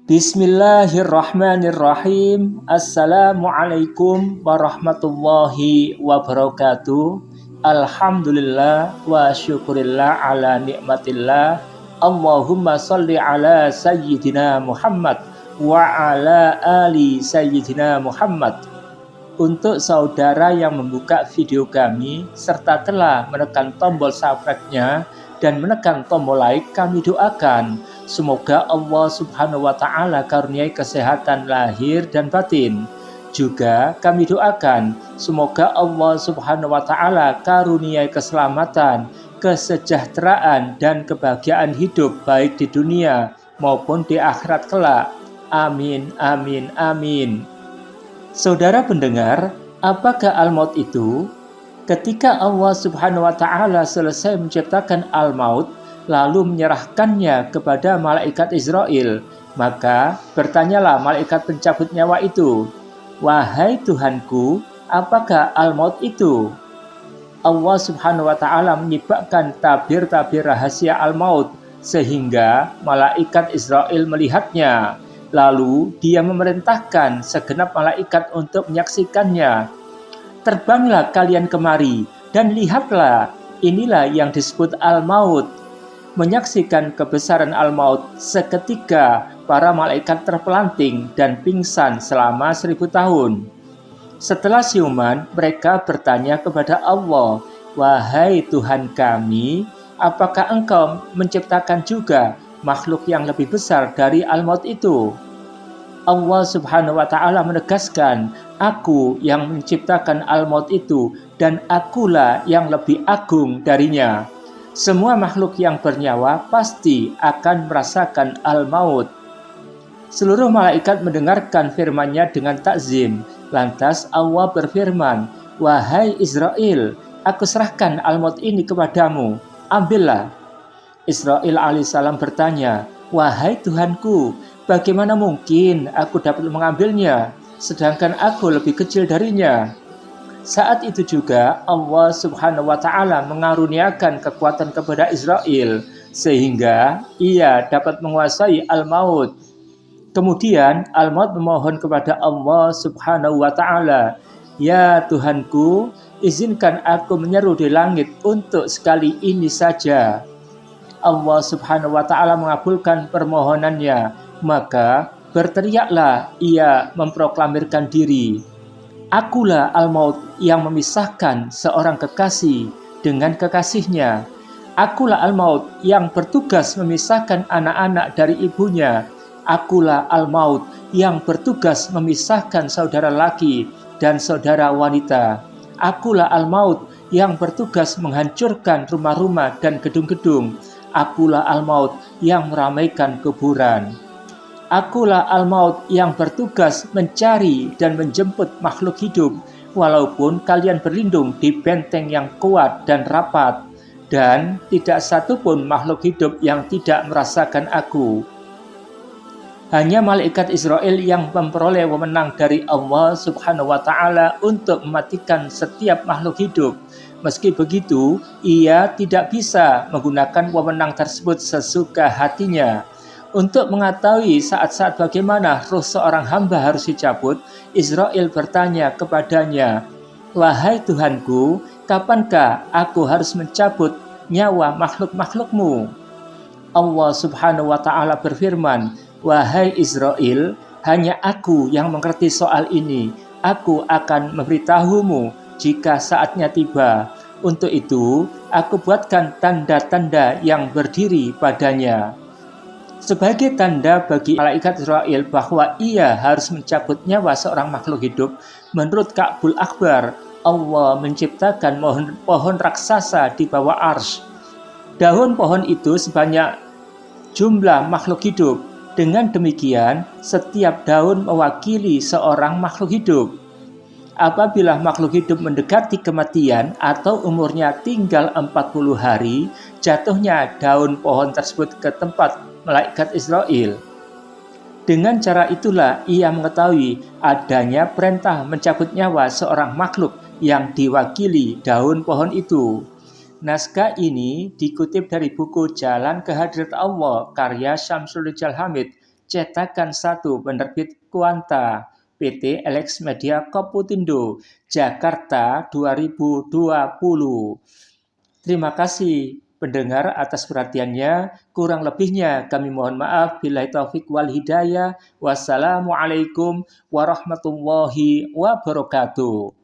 Bismillahirrahmanirrahim. Assalamualaikum warahmatullahi wabarakatuh. Alhamdulillah wa syukurillah ala nikmatillah. Allahumma salli ala sayyidina Muhammad wa ala ali sayyidina Muhammad. Untuk saudara yang membuka video kami serta telah menekan tombol subscribe-nya dan menekan tombol like, kami doakan semoga Allah Subhanahu wa Ta'ala karuniai kesehatan lahir dan batin. Juga kami doakan semoga Allah Subhanahu wa Ta'ala karuniai keselamatan, kesejahteraan, dan kebahagiaan hidup baik di dunia maupun di akhirat kelak. Amin, amin, amin. Saudara pendengar, apakah al-maut itu? Ketika Allah Subhanahu wa Ta'ala selesai menciptakan al-maut, lalu menyerahkannya kepada malaikat Israel, maka bertanyalah malaikat pencabut nyawa itu, "Wahai Tuhanku, apakah al-maut itu?" Allah Subhanahu wa Ta'ala menyibakkan tabir-tabir rahasia al-maut sehingga malaikat Israel melihatnya. Lalu dia memerintahkan segenap malaikat untuk menyaksikannya. "Terbanglah kalian kemari dan lihatlah, inilah yang disebut al-maut." Menyaksikan kebesaran al-maut, seketika para malaikat terpelanting dan pingsan selama 1000 tahun. Setelah siuman, mereka bertanya kepada Allah, "Wahai Tuhan kami, apakah Engkau menciptakan juga makhluk yang lebih besar dari al-maut itu?" Allah Subhanahu wa Ta'ala menegaskan, "Aku yang menciptakan al-maut itu dan akulah yang lebih agung darinya." Semua makhluk yang bernyawa pasti akan merasakan al-maut. Seluruh malaikat mendengarkan firman-Nya dengan takzim. Lantas Allah berfirman, "Wahai Israel, aku serahkan al-maut ini kepadamu. Ambillah." Israel alaihissalam bertanya, "Wahai Tuhanku, bagaimana mungkin aku dapat mengambilnya, sedangkan aku lebih kecil darinya?" Saat itu juga Allah Subhanahu wa Ta'ala mengaruniakan kekuatan kepada Israel sehingga ia dapat menguasai al-maut. Kemudian al-maut memohon kepada Allah Subhanahu wa Ta'ala, "Ya Tuhanku, izinkan aku menyeru di langit untuk sekali ini saja." Allah Subhanahu wa Ta'ala mengabulkan permohonannya, maka berteriaklah ia memproklamirkan diri, "Akulah al-maut yang memisahkan seorang kekasih dengan kekasihnya. Akulah al-maut yang bertugas memisahkan anak-anak dari ibunya. Akulah al-maut yang bertugas memisahkan saudara laki dan saudara wanita. Akulah al-maut yang bertugas menghancurkan rumah-rumah dan gedung-gedung. Akulah al-maut yang meramaikan kuburan. Akulah al-maut yang bertugas mencari dan menjemput makhluk hidup, walaupun kalian berlindung di benteng yang kuat dan rapat, dan tidak satupun makhluk hidup yang tidak merasakan aku." Hanya malaikat Israel yang memperoleh wewenang dari Allah Subhanahu wa Ta'ala untuk mematikan setiap makhluk hidup. Meski begitu, ia tidak bisa menggunakan wewenang tersebut sesuka hatinya. Untuk mengetahui saat-saat bagaimana roh seorang hamba harus dicabut, Israel bertanya kepadanya, "Wahai Tuhanku, kapankah aku harus mencabut nyawa makhluk-makhlukmu?" Allah Subhanahu wa Ta'ala berfirman, "Wahai Israel, hanya aku yang mengerti soal ini. Aku akan memberitahumu jika saatnya tiba. Untuk itu, aku buatkan tanda-tanda yang berdiri padanya." Sebagai tanda bagi malaikat Israel bahwa ia harus mencabut nyawa seorang makhluk hidup, menurut Ka'bul Akbar, Allah menciptakan pohon raksasa di bawah arsy. Daun pohon itu sebanyak jumlah makhluk hidup. Dengan demikian, setiap daun mewakili seorang makhluk hidup. Apabila makhluk hidup mendekati kematian atau umurnya tinggal 40 hari, jatuhnya daun pohon tersebut ke tempat malaikat Israel. Dengan cara itulah ia mengetahui adanya perintah mencabut nyawa seorang makhluk yang diwakili daun pohon itu. Naskah ini dikutip dari buku Jalan ke Hadirat Allah karya Syamsul Rijal Hamid cetakan 1 penerbit Kuanta, PT Elex Media Koputindo, Jakarta 2020. Terima kasih pendengar atas perhatiannya. Kurang lebihnya kami mohon maaf. Billahi taufik wal hidayah. Wassalamualaikum warahmatullahi wabarakatuh.